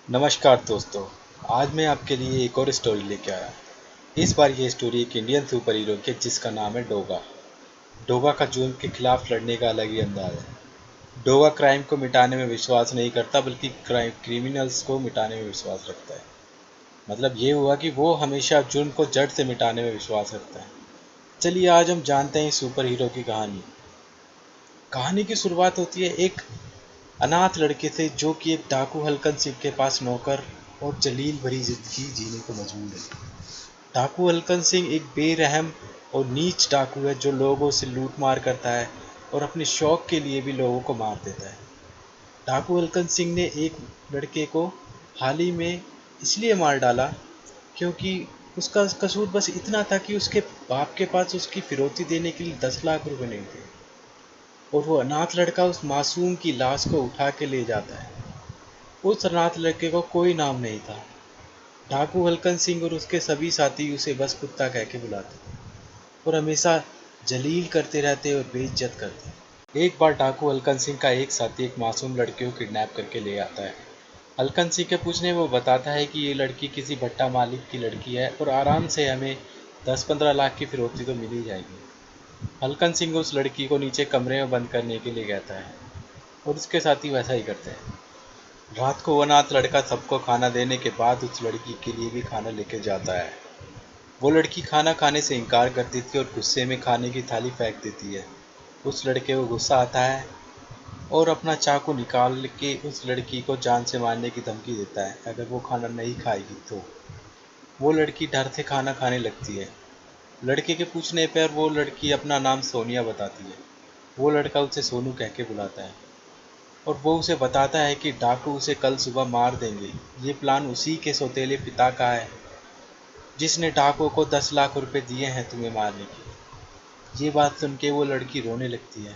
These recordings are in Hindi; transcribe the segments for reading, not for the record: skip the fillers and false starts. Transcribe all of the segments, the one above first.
नमस्कार दोस्तों। आज मैं आपके लिए एक और स्टोरी लेके आया। इस बार ये स्टोरी एक इंडियन सुपर हीरो की है जिसका नाम है डोगा। डोगा का जुर्म के खिलाफ लड़ने का अलग ही अंदाज है। डोगा क्राइम को मिटाने में विश्वास नहीं करता बल्कि क्रिमिनल्स को मिटाने में विश्वास रखता है। मतलब ये हुआ कि वो हमेशा जुर्म को जड़ से मिटाने में विश्वास रखता है। चलिए आज हम जानते हैं सुपर हीरो की कहानी। कहानी की शुरुआत होती है एक अनाथ लड़के से जो कि एक डाकू हलकन सिंह के पास नौकर और जलील भरी जिंदगी जीने को मजबूर है। डाकू हलकन सिंह एक बेरहम और नीच डाकू है जो लोगों से लूट मार करता है और अपने शौक के लिए भी लोगों को मार देता है। डाकू हलकन सिंह ने एक लड़के को हाल ही में इसलिए मार डाला क्योंकि उसका कसूर बस इतना था कि उसके बाप के पास उसकी फिरौती देने के लिए 10 लाख रुपए नहीं थे और वो अनाथ लड़का उस मासूम की लाश को उठा के ले जाता है। उस अनाथ लड़के को कोई नाम नहीं था। डाकू हलकन सिंह और उसके सभी साथी उसे बस कुत्ता कह के बुलाते थे और हमेशा जलील करते रहते और बेइज्जत करते। एक बार डाकू हलकन सिंह का एक साथी एक मासूम लड़के को किडनैप करके ले आता है। हलकन सिंह के पूछने में वो बताता है कि ये लड़की किसी भट्टा मालिक की लड़की है और आराम से हमें 10-15 लाख की फिरौती तो मिल ही जाएगी। हलकन सिंह उस लड़की को नीचे कमरे में बंद करने के लिए कहता है और उसके साथी वैसा ही करते हैं। रात को वो अनाथ लड़का सबको खाना देने के बाद उस लड़की के लिए भी खाना लेके जाता है। वो लड़की खाना खाने से इनकार कर देती है और गुस्से में खाने की थाली फेंक देती है। उस लड़के को गुस्सा आता है और अपना चाकू निकाल के उस लड़की को जान से मारने की धमकी देता है अगर वो खाना नहीं खाएगी तो। वो लड़की डर से खाना खाने लगती है। लड़के के पूछने पर वो लड़की अपना नाम सोनिया बताती है। वो लड़का उसे सोनू कह के बुलाता है और वो उसे बताता है कि डाकू उसे कल सुबह मार देंगे। ये प्लान उसी के सौतेले पिता का है जिसने डाकू को 10 लाख रुपए दिए हैं तुम्हें मारने के। ये बात सुन के वो लड़की रोने लगती है।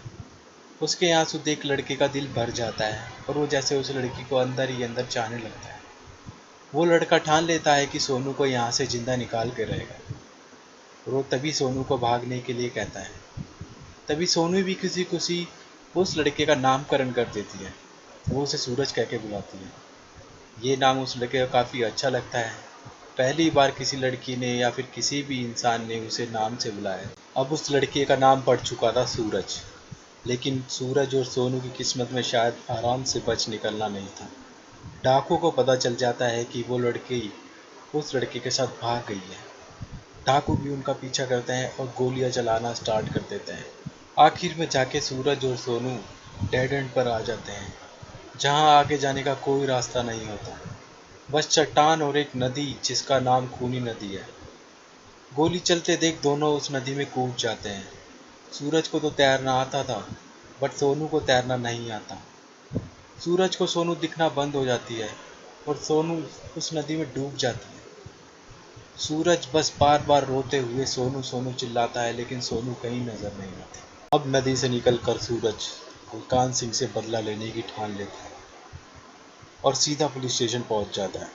उसके आंसू देख लड़के का दिल भर जाता है और वो जैसे उस लड़की को अंदर ही अंदर चाहने लगता है। वो लड़का ठान लेता है कि सोनू को यहाँ से जिंदा निकाल के रहेगा और वो तभी सोनू को भागने के लिए कहता है। तभी सोनू भी खुशी खुशी उस लड़के का नामकरण कर देती है। वो उसे सूरज कह के बुलाती है। ये नाम उस लड़के को काफ़ी अच्छा लगता है। पहली बार किसी लड़की ने या फिर किसी भी इंसान ने उसे नाम से बुलाया। अब उस लड़के का नाम पड़ चुका था सूरज। लेकिन सूरज और सोनू की किस्मत में शायद आराम से बच निकलना नहीं था। डाकू को पता चल जाता है कि वो लड़की उस लड़के के साथ भाग गई है। डाकू भी उनका पीछा करते हैं और गोलियां चलाना स्टार्ट कर देते हैं। आखिर में जाके सूरज और सोनू डेड एंड पर आ जाते हैं जहां आगे जाने का कोई रास्ता नहीं होता, बस चट्टान और एक नदी जिसका नाम खूनी नदी है। गोली चलते देख दोनों उस नदी में कूद जाते हैं। सूरज को तो तैरना आता था बट सोनू को तैरना नहीं आता। सूरज को सोनू दिखना बंद हो जाती है और सोनू उस नदी में डूब जाती है। सूरज बस बार बार रोते हुए सोनू सोनू चिल्लाता है लेकिन सोनू कहीं नजर नहीं आता। अब नदी से निकलकर सूरज मुल्तान सिंह से बदला लेने की ठान लेता है और सीधा पुलिस स्टेशन पहुंच जाता है।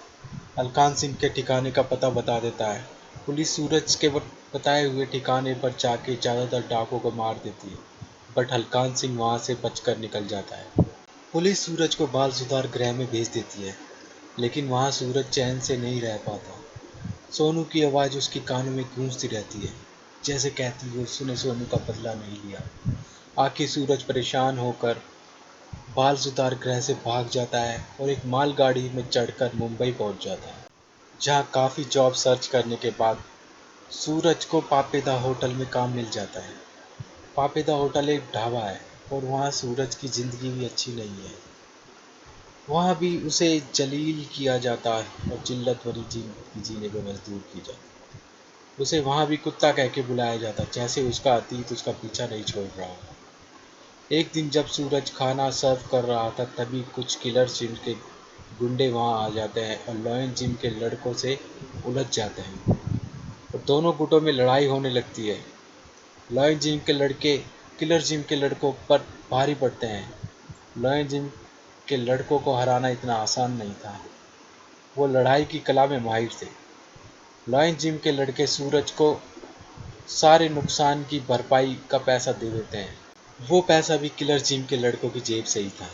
अलकान सिंह के ठिकाने का पता बता देता है। पुलिस सूरज के बताए हुए ठिकाने पर जाके ज़्यादातर डाकुओं को मार देती है बट हलकान सिंह वहां से बचकर निकल जाता है। पुलिस सूरज को बाल सुधार गृह में भेज देती है लेकिन वहां सूरज चैन से नहीं रह पाता। सोनू की आवाज़ उसके कानों में गूंजती रहती है जैसे कहती है उसने सोनू का बदला नहीं लिया। आखिर सूरज परेशान होकर बाल सुधार गृह से भाग जाता है और एक मालगाड़ी में चढ़कर मुंबई पहुंच जाता है जहां काफ़ी जॉब सर्च करने के बाद सूरज को पापेदा होटल में काम मिल जाता है। पापेदा होटल एक ढाबा है और वहाँ सूरज की ज़िंदगी भी अच्छी नहीं है। वहाँ भी उसे जलील किया जाता है और जिल्लत भरी जिंदगी जीने पर मजबूर की जाती है। उसे वहाँ भी कुत्ता कह के बुलाया जाता जैसे उसका अतीत उसका पीछा नहीं छोड़ रहा हो। एक दिन जब सूरज खाना सर्व कर रहा था तभी कुछ किलर जिम के गुंडे वहां आ जाते हैं और लॉयन जिम के लड़कों से उलझ जाते हैं और दोनों गुटों में लड़ाई होने लगती है। लॉयन जिम के लड़के किलर जिम के लड़कों पर भारी पड़ते हैं। लॉयन जिम के लड़कों को हराना इतना आसान नहीं था। वो लड़ाई की कला में माहिर थे। लॉयन जिम के लड़के सूरज को सारे नुकसान की भरपाई का पैसा दे देते हैं। वो पैसा भी किलर जिम के लड़कों की जेब से ही था।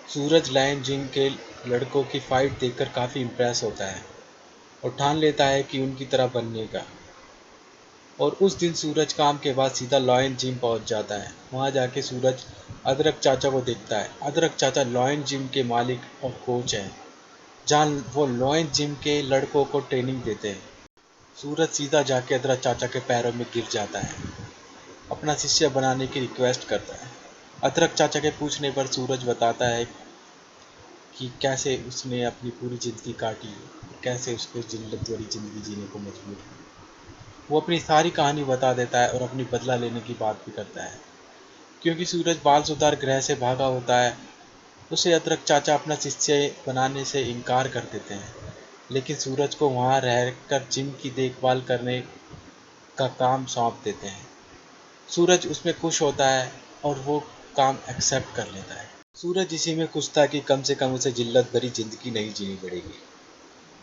सूरज लायन जिम के लड़कों की फाइट देखकर काफ़ी इम्प्रेस होता है और ठान लेता है कि उनकी तरह बनने का। और उस दिन सूरज काम के बाद सीधा लॉयन जिम पहुंच जाता है। वहां जाके सूरज अदरक चाचा को देखता है। अदरक चाचा लॉयन जिम के मालिक और कोच हैं, जहाँ वो लॉयन जिम के लड़कों को ट्रेनिंग देते हैं। सूरज सीधा जाके अदरक चाचा के पैरों में गिर जाता है, अपना शिष्य बनाने की रिक्वेस्ट करता है। अदरक चाचा के पूछने पर सूरज बताता है कि कैसे उसने अपनी पूरी ज़िंदगी काटी, कैसे उसको जिल्लत भरी ज़िंदगी जीने को मजबूर किया। वो अपनी सारी कहानी बता देता है और अपनी बदला लेने की बात भी करता है। क्योंकि सूरज बाल सुधार गृह से भागा होता है, उसे अदरक चाचा अपना शिष्य बनाने से इनकार कर देते हैं, लेकिन सूरज को वहाँ रहकर जिम की देखभाल करने का काम सौंप देते हैं। सूरज उसमें खुश होता है और वो काम एक्सेप्ट कर लेता है। सूरज इसी में खुश था कि कम से कम उसे जिल्लत भरी जिंदगी नहीं जीनी पड़ेगी।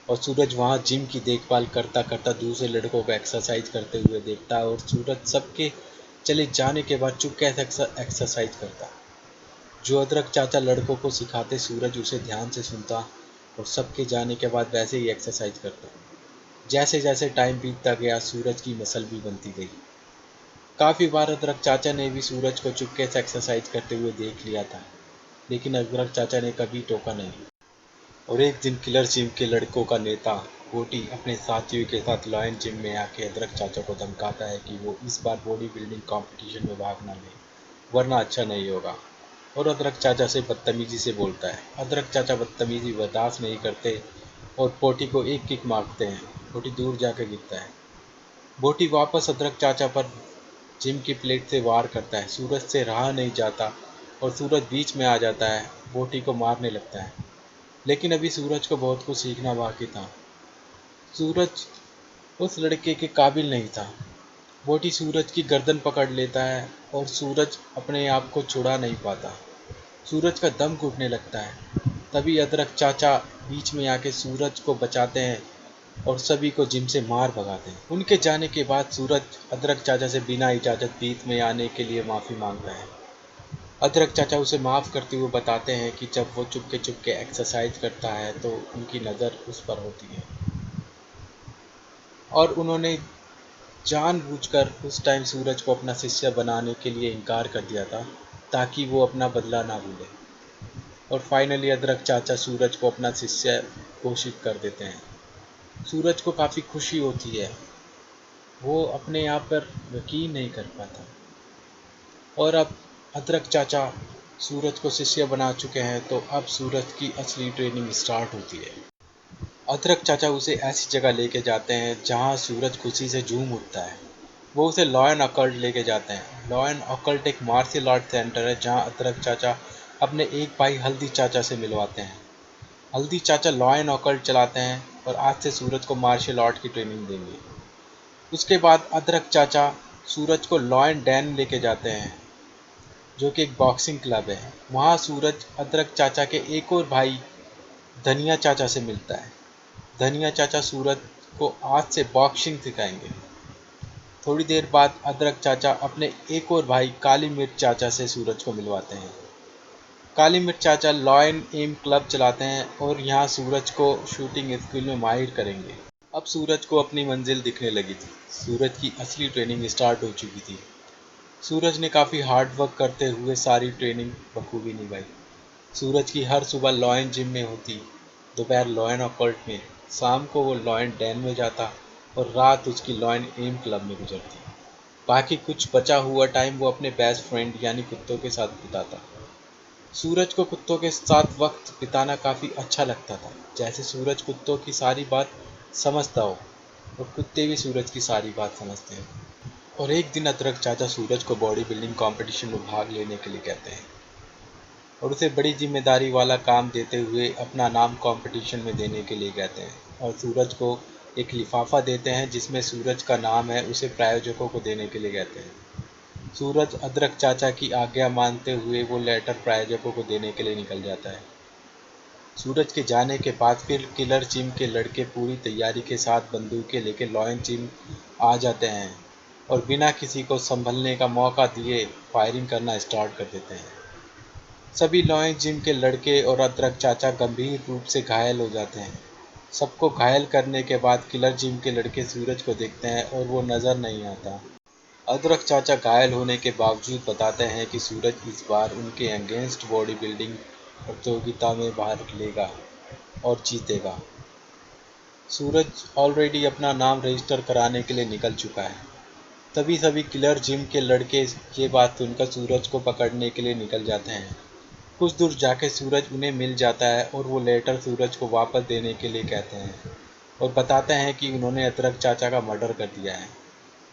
और सूरज वहाँ जिम की देखभाल करता करता दूसरे लड़कों को एक्सरसाइज करते हुए देखता है और सूरज सबके चले जाने के बाद चुपके से एक्सरसाइज करता। जो अदरक चाचा लड़कों को सिखाते सूरज उसे ध्यान से सुनता और सबके जाने के बाद वैसे ही एक्सरसाइज करता। जैसे जैसे टाइम बीतता गया सूरज की मसल भी बनती गई। काफ़ी बार अदरक चाचा ने भी सूरज को चुपके से एक्सरसाइज करते हुए देख लिया था, लेकिन अदरक चाचा ने कभी टोका नहीं। और एक दिन किलर जिम के लड़कों का नेता गोटी अपने साथियों के साथ लॉयन जिम में आके अदरक चाचा को धमकाता है कि वो इस बार बॉडी बिल्डिंग कंपटीशन में भाग ना ले, वरना अच्छा नहीं होगा। और अदरक चाचा से बदतमीजी से बोलता है। अदरक चाचा बदतमीजी बर्दाश्त नहीं करते और पोटी को एक किक मारते हैं। पोटी दूर जाकर गिरता है। बोटी वापस अदरक चाचा पर जिम की प्लेट से वार करता है। सूरज से रहा नहीं जाता और सूरज बीच में आ जाता है, बोटी को मारने लगता है। लेकिन अभी सूरज को बहुत कुछ सीखना बाकी था। सूरज उस लड़के के काबिल नहीं था। बोटी सूरज की गर्दन पकड़ लेता है और सूरज अपने आप को छुड़ा नहीं पाता। सूरज का दम घुटने लगता है। तभी अदरक चाचा बीच में आके सूरज को बचाते हैं और सभी को जिम से मार भगाते हैं। उनके जाने के बाद सूरज अदरक चाचा से बिना इजाज़त बीच में आने के लिए माफ़ी मांगता है। अदरक चाचा उसे माफ़ करते हुए बताते हैं कि जब वो चुपके चुपके एक्सरसाइज करता है तो उनकी नज़र उस पर होती है और उन्होंने जानबूझकर उस टाइम सूरज को अपना शिष्य बनाने के लिए इनकार कर दिया था, ताकि वो अपना बदला ना भूले। और फाइनली अदरक चाचा सूरज को अपना शिष्य घोषित कर देते हैं। सूरज को काफ़ी खुशी होती है, वो अपने आप पर यकीन नहीं कर पाता। और अब अदरक चाचा सूरज को शिष्य बना चुके हैं, तो अब सूरज की असली ट्रेनिंग स्टार्ट होती है। अदरक चाचा उसे ऐसी जगह लेके जाते हैं जहां सूरज खुशी से झूम उठता है। वो उसे लॉयन ऑकल्ट लेके जाते हैं। लॉयन ऑकल्ट एक मार्शल आर्ट सेंटर है जहां अदरक चाचा अपने एक भाई हल्दी चाचा से मिलवाते हैं। हल्दी चाचा लॉयन ऑकल्ट चलाते हैं और आज से सूरज को मार्शल आर्ट की ट्रेनिंग देंगे। उसके बाद अदरक चाचा सूरज को लॉयन डैन लेके जाते हैं, जो कि एक बॉक्सिंग क्लब है। वहाँ सूरज अदरक चाचा के एक और भाई धनिया चाचा से मिलता है। धनिया चाचा सूरज को आज से बॉक्सिंग सिखाएंगे। थोड़ी देर बाद अदरक चाचा अपने एक और भाई काली मिर्च चाचा से सूरज को मिलवाते हैं। काली मिर्च चाचा लॉयन एम क्लब चलाते हैं और यहाँ सूरज को शूटिंग स्कूल में माहिर करेंगे। अब सूरज को अपनी मंजिल दिखने लगी थी। सूरज की असली ट्रेनिंग स्टार्ट हो चुकी थी। सूरज ने काफ़ी हार्ड वर्क करते हुए सारी ट्रेनिंग बखूबी निभाई। सूरज की हर सुबह लॉयन जिम में होती, दोपहर लॉयन ऑकल्ट में, शाम को वो लॉयन डैन में जाता और रात उसकी लॉयन एम क्लब में गुजरती। बाकी कुछ बचा हुआ टाइम वो अपने बेस्ट फ्रेंड यानी कुत्तों के साथ बिताता। सूरज को कुत्तों के साथ वक्त बिताना काफ़ी अच्छा लगता था, जैसे सूरज कुत्तों की सारी बात समझता हो और कुत्ते भी सूरज की सारी बात समझते हैं। और एक दिन अदरक चाचा सूरज को बॉडी बिल्डिंग कंपटीशन में भाग लेने के लिए कहते हैं और उसे बड़ी जिम्मेदारी वाला काम देते हुए अपना नाम कंपटीशन में देने के लिए कहते हैं और सूरज को एक लिफाफा देते हैं जिसमें सूरज का नाम है, उसे प्रायोजकों को देने के लिए कहते हैं। सूरज अदरक चाचा की आज्ञा मानते हुए वो लेटर प्रायोजकों को देने के लिए निकल जाता है। सूरज के जाने के बाद फिर किलर जिम के लड़के पूरी तैयारी के साथ बंदूकें लेकर लॉयन जिम आ जाते हैं और बिना किसी को संभलने का मौका दिए फायरिंग करना स्टार्ट कर देते हैं। सभी लॉयन जिम के लड़के और अदरक चाचा गंभीर रूप से घायल हो जाते हैं। सबको घायल करने के बाद किलर जिम के लड़के सूरज को देखते हैं और वो नज़र नहीं आता। अदरक चाचा घायल होने के बावजूद बताते हैं कि सूरज इस बार उनके अगेंस्ट बॉडी बिल्डिंग प्रतियोगिता में भाग लेगा और जीतेगा। सूरज ऑलरेडी अपना नाम रजिस्टर कराने के लिए निकल चुका है। तभी सभी किलर जिम के लड़के ये बात सुनकर सूरज को पकड़ने के लिए निकल जाते हैं। कुछ दूर जाके सूरज उन्हें मिल जाता है और वो लेटर सूरज को वापस देने के लिए कहते हैं और बताते हैं कि उन्होंने अदरक चाचा का मर्डर कर दिया है।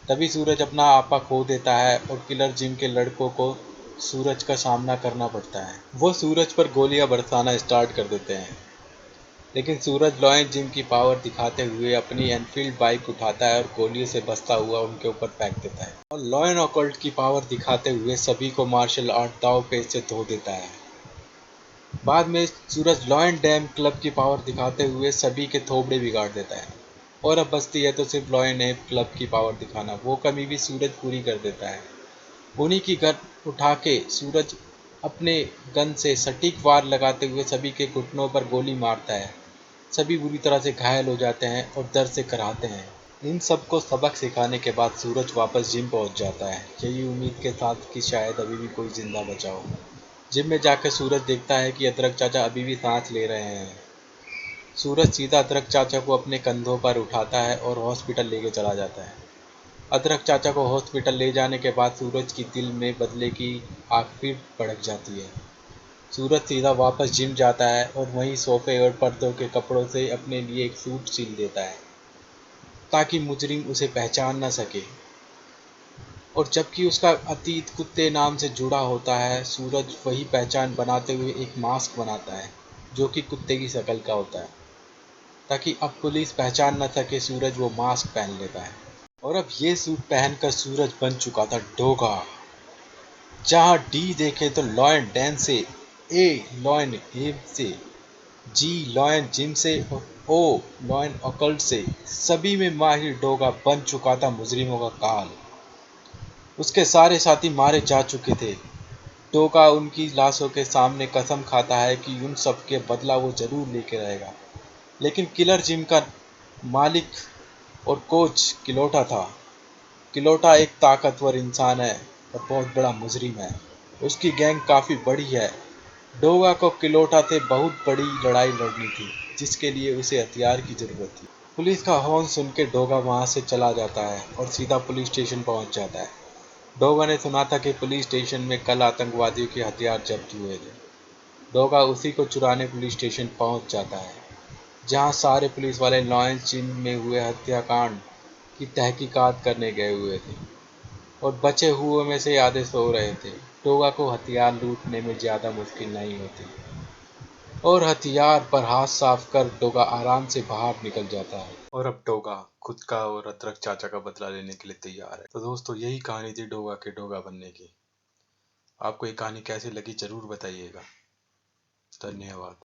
तभी सूरज अपना आपा खो देता है और किलर जिम के लड़कों को सूरज का सामना करना पड़ता है। वो सूरज पर गोलियां बरसाना स्टार्ट कर देते हैं, लेकिन सूरज लॉयन जिम की पावर दिखाते हुए अपनी एनफील्ड बाइक उठाता है और गोलियों से बचता हुआ उनके ऊपर फेंक देता है और लॉयन ऑकल्ट की पावर दिखाते हुए सभी को मार्शल आर्ट दाव पेच से धो देता है। बाद में सूरज लॉयन डैम क्लब की पावर दिखाते हुए सभी के थोबड़े बिगाड़ देता है और अब बचती है तो सिर्फ लॉयन एप क्लब की पावर दिखाना। वो कमी भी सूरज पूरी कर देता है। उन्हीं की गन उठा के सूरज अपने गन से सटीक वार लगाते हुए सभी के घुटनों पर गोली मारता है। सभी बुरी तरह से घायल हो जाते हैं और दर्द से कराहते हैं। इन सबको सबक सिखाने के बाद सूरज वापस जिम पहुंच जाता है, यही उम्मीद के साथ कि शायद अभी भी कोई जिंदा बचा हो। जिम में जाकर सूरज देखता है कि अदरक चाचा अभी भी सांस ले रहे हैं। सूरज सीधा अदरक चाचा को अपने कंधों पर उठाता है और हॉस्पिटल लेके चला जाता है। अदरक चाचा को हॉस्पिटल ले जाने के बाद सूरज की दिल में बदले की आग फिर भड़क जाती है। सूरज सीधा वापस जिम जाता है और वहीं सोफे और पर्दों के कपड़ों से अपने लिए एक सूट सिल देता है ताकि मुजरिम उसे पहचान न सके। और जबकि उसका अतीत कुत्ते नाम से जुड़ा होता है, सूरज वही पहचान बनाते हुए एक मास्क बनाता है जो कि कुत्ते की शक्ल का होता है, ताकि अब पुलिस पहचान न सके। सूरज वो मास्क पहन लेता है और अब ये सूट पहनकर सूरज बन चुका था डोगा। जहाँ डी देखे तो लॉयन डैन से, ए लॉयन हेव से, जी लॉयन जिम से और ओ लॉयन ऑकल्ट से, सभी में माहिर डोगा बन चुका था मुजरिमों का काल। उसके सारे साथी मारे जा चुके थे। डोगा उनकी लाशों के सामने कसम खाता है कि उन सब के बदला वो जरूर लेके रहेगा। लेकिन किलर जिम का मालिक और कोच किलोटा था। किलोटा एक ताकतवर इंसान है और बहुत बड़ा मुजरिम है। उसकी गैंग काफ़ी बड़ी है। डोगा को किलोटा से बहुत बड़ी लड़ाई लड़नी थी, जिसके लिए उसे हथियार की ज़रूरत थी। पुलिस का हॉर्न सुन के डोगा वहाँ से चला जाता है और सीधा पुलिस स्टेशन पहुँच जाता है। डोगा ने सुना था कि पुलिस स्टेशन में कल आतंकवादियों के हथियार जब्त हुए थे। डोगा उसी को चुराने पुलिस स्टेशन पहुँच जाता है, जहाँ सारे पुलिस वाले लॉयंस जिम में हुए हत्याकांड की तहकीकात करने गए हुए थे और बचे हुए में से आधे सो रहे थे। डोगा को हथियार लूटने में ज़्यादा मुश्किल नहीं होती और हथियार पर हाथ साफ कर डोगा आराम से बाहर निकल जाता है। और अब डोगा खुद का और अदरक चाचा का बदला लेने के लिए तैयार है। तो दोस्तों, यही कहानी थी डोगा के डोगा बनने की। आपको ये कहानी कैसी लगी ज़रूर बताइएगा। धन्यवाद।